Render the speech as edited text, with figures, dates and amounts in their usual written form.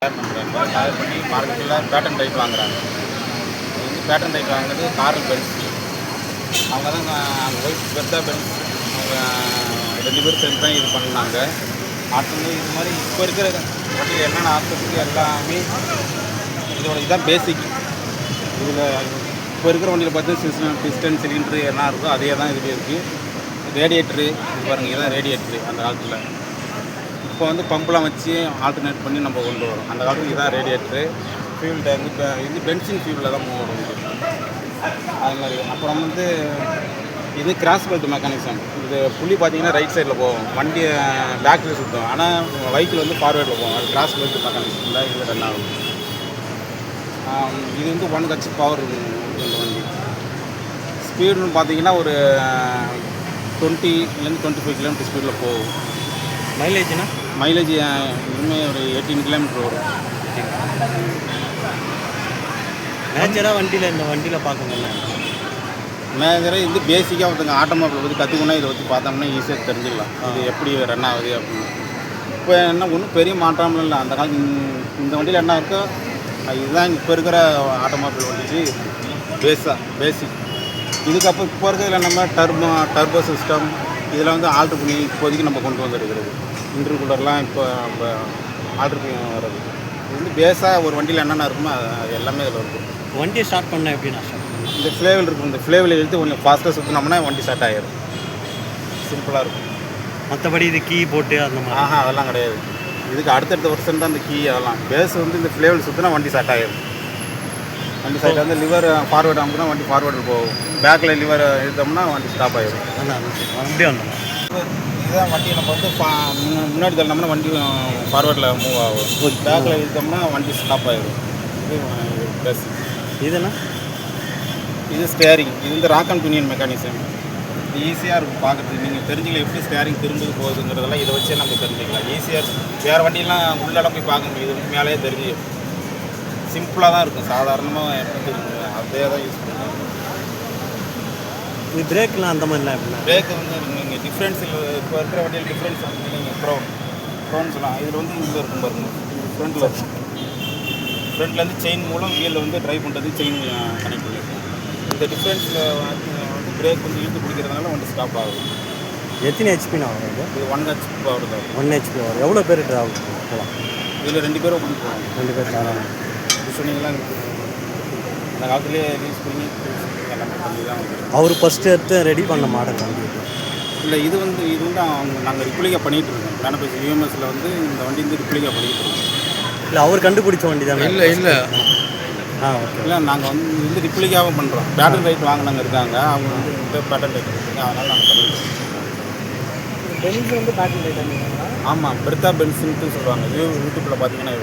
தயார் பண்ணுறாங்க. தயார் பண்ணி மார்க்கெட்டில் பேட்டன் ரைட் வாங்குறாங்க. இது வந்து பேட்டன் ரைட் வாங்குறது கார்ல் பென்ஸ். அவங்க தான் அவங்க ஒய்ஃப் பெர்தா பென்ஸ். அவங்க 2 பேரும் சேர்ந்து தான் இது பண்ணாங்க. ஆட்டோமொபைல் இது மாதிரி இப்போ இருக்கிற வண்டியில் என்னென்ன ஆப்ஷன் எல்லாமே இதோட இதுதான் பேசிக். இதில் இப்போ இருக்கிற வண்டியில் பார்த்து பிஸ்டன் சிலிண்டரு என்ன இருக்கோ அதே தான் இதுவே இருக்குது. ரேடியேட்ரு இது பாருங்கள், இதுதான் ரேடியேட்ரு அந்த காலத்தில். இப்போ வந்து பம்பெலாம் வச்சு ஆல்டர்னேட் பண்ணி நம்ம கொண்டு வரோம். அந்த காலத்தில் இதுதான் ரேடியேட்ரு. ஃபியூல் டேங்க் இப்போ இது பென்சின் ஃபியூலில் தான் மூவ் வரும். அது மாதிரி அப்புறம் வந்து இது கிராஸ் பெல்ட் மெக்கானிசம். இது புள்ளி பார்த்தீங்கன்னா ரைட் சைடில் போகும், வண்டி பேக்கில் சுற்றும். ஆனால் வெஹிக்கிள் வந்து ஃபார்வேர்டில் போகும். அது கிராஸ் பெல்ட் மெக்கானிசம் தான் இது ரன் ஆகும். இது வந்து 1 ஹெச் பவர் இந்த வண்டி. ஸ்பீடுன்னு பார்த்தீங்கன்னா ஒரு 20 25 கிலோமீட்டர் ஸ்பீடில் போகும். மைலேஜ்னா மைலேஜ் இனிமேல் ஒரு 18 கிலோமீட்டர் வரும். மேஜராக இந்த வண்டியில் பார்க்கணும்ல மேஜராக இது பேசிக்காக ஒருத்தங்க ஆட்டோமொபைல் பற்றி கற்றுக்கணும். இதை வச்சு பார்த்தோம்னா ஈஸியாக தெரிஞ்சுக்கலாம் இது எப்படி ரன் ஆகுது அப்படின்னு. இப்போ என்ன ஒன்றும் பெரிய மாற்றம்லாம் இல்லை. அந்த காலத்து இந்த வண்டியில் என்ன இருக்கோ இதுதான் இப்போ இருக்கிற ஆட்டோமொபைல் வண்டிக்கு பேசிக். இதுக்கப்புறம் இப்போ இருக்கிறதுல நம்ம டர்போ சிஸ்டம் இதில் வந்து ஆல்ட்ரு பண்ணி இப்போதைக்கு நம்ம கொண்டு வந்துருக்கிறது. இன்டர்கூலர்லாம் இப்போ நம்ம ஆல்ட்ரு பண்ணி வர்றது. இது வந்து பேஸாக ஒரு வண்டியில் என்னென்ன இருக்குமோ அது எல்லாமே இதில் இருக்கும். வண்டியை ஸ்டார்ட் பண்ண எப்படின்னா இந்த ஃப்ளேவில் இருக்கும். இந்த ஃப்ளேவில் எடுத்து கொஞ்சம் ஃபாஸ்ட்டாக சுற்றினோம்னா வண்டி ஸ்டார்ட் ஆகிடும். சிம்பிளாக இருக்கும். மற்றபடி இது கீ போட்டு அந்த மாதிரி அதெல்லாம் கிடையாது. இதுக்கு அடுத்தடுத்த வருஷம் தான் இந்த கீ அதெல்லாம். பேஸ் வந்து இந்த ஃப்ளேவில் சுற்றினா வண்டி ஸ்டார்ட் ஆகிடும். வண்டி ஸ்டார்ட் வந்து லிவர் ஃபார்வேர்டு அமுக்குனா வண்டி ஃபார்வேர்டில் போகும். பேக்கில் லிவர் இழுத்தோம்னா வண்டி ஸ்டாப் ஆகிடும். அப்படியே வந்தோம். இதுதான் வண்டி நம்ம வந்து முன்னாடி தள்ளோம்னா வண்டி ஃபார்வேர்டில் மூவ் ஆகும். பேக்கில் இழுத்தோம்னா வண்டி ஸ்டாப் ஆகிடும். இது பேஸ். இதுனா இது ஸ்டேரிங். இது வந்து ராக் அண்ட் பினியன் மெக்கானிசம். இது ஈஸியாக இருக்கும் பார்க்குறதுக்கு. நீங்கள் தெரிஞ்சுக்கலாம் எப்படி ஸ்டேரிங் திரும்பி போகுதுங்கிறதெல்லாம் இதை வச்சே நம்ம தெரிஞ்சுக்கலாம். ஈஸியாக இருக்கும். வேறு வண்டியெல்லாம் உள்ளெல்லாம் போய் பார்க்க முடியுது. மேலேயே தெரிஞ்சு சிம்பிளாக தான் இருக்கும். சாதாரணமாக எப்படி அதே தான் யூஸ் பண்ணுவோம். இது பிரேக்லாம் அந்த மாதிரிலாம் எப்படின்னா பிரேக்கு வந்து நீங்கள் டிஃப்ரென்ஸ் இப்போ இருக்கிற வண்டியில் டிஃப்ரென்ஸ் வந்து நீங்கள் ப்ரௌன் சொல்லலாம். இதில் வந்து இங்கே இருக்கும் பாருங்கள். ஃப்ரண்ட்டில் இருக்கும். ஃப்ரண்ட்லேருந்து செயின் மூலம் வீலில் வந்து ட்ரைவ் பண்ணுறது செயின் கனெக்ட் பண்ணியிருக்கோம். இந்த டிஃப்ரென்ஸில் வந்து பிரேக் வந்து இழுத்து பிடிக்கிறதுனால வண்டி ஸ்டாப் ஆகும். எத்தனை ஹெச்பினா வரும் இது 1 ஹெச் பவர் தான். 1 ஹெச்பி வரும். எவ்வளோ பேர் ட்ராவல் போகலாம்? இதில் 2 பேரும் கொண்டு போவாங்க. 2 பேர் தாராளம். சொன்னீங்களாம் அந்த காலத்துலேயே யூஸ் பண்ணி எல்லாமே பண்ணி தான் வந்துடும். அவர் ஃபஸ்ட்டு எடுத்து ரெடி பண்ண மாடல் வண்டி இல்லை. இது வந்து அவங்க நாங்கள் ரிப்ளிகா பண்ணிகிட்டு இருக்கோம். கிரானபேஸ் யூஎம்எஸில் வந்து இந்த வண்டி வந்து ரிப்ளிகா பண்ணிகிட்டு இருக்கோம். இல்லை அவர் கண்டுபிடிச்ச வண்டி தானே? இல்லை ஓகே. இல்லை நாங்கள் வந்து ரிப்ளிகாவும் பண்ணுறோம். பேட்டன் ரைட் வாங்கினாங்க இருக்காங்க. அவங்க வந்து பேட்டன் ரைட் இருக்காங்க. அதனால் நாங்கள் பண்ணிட்டு பென்ஸ் வந்து பேட்டன் ரைட். ஆமாம், பெர்தா பென்ஸ்ன்னு சொல்லுவாங்க. யூடியூப்பில் பார்த்தீங்கன்னா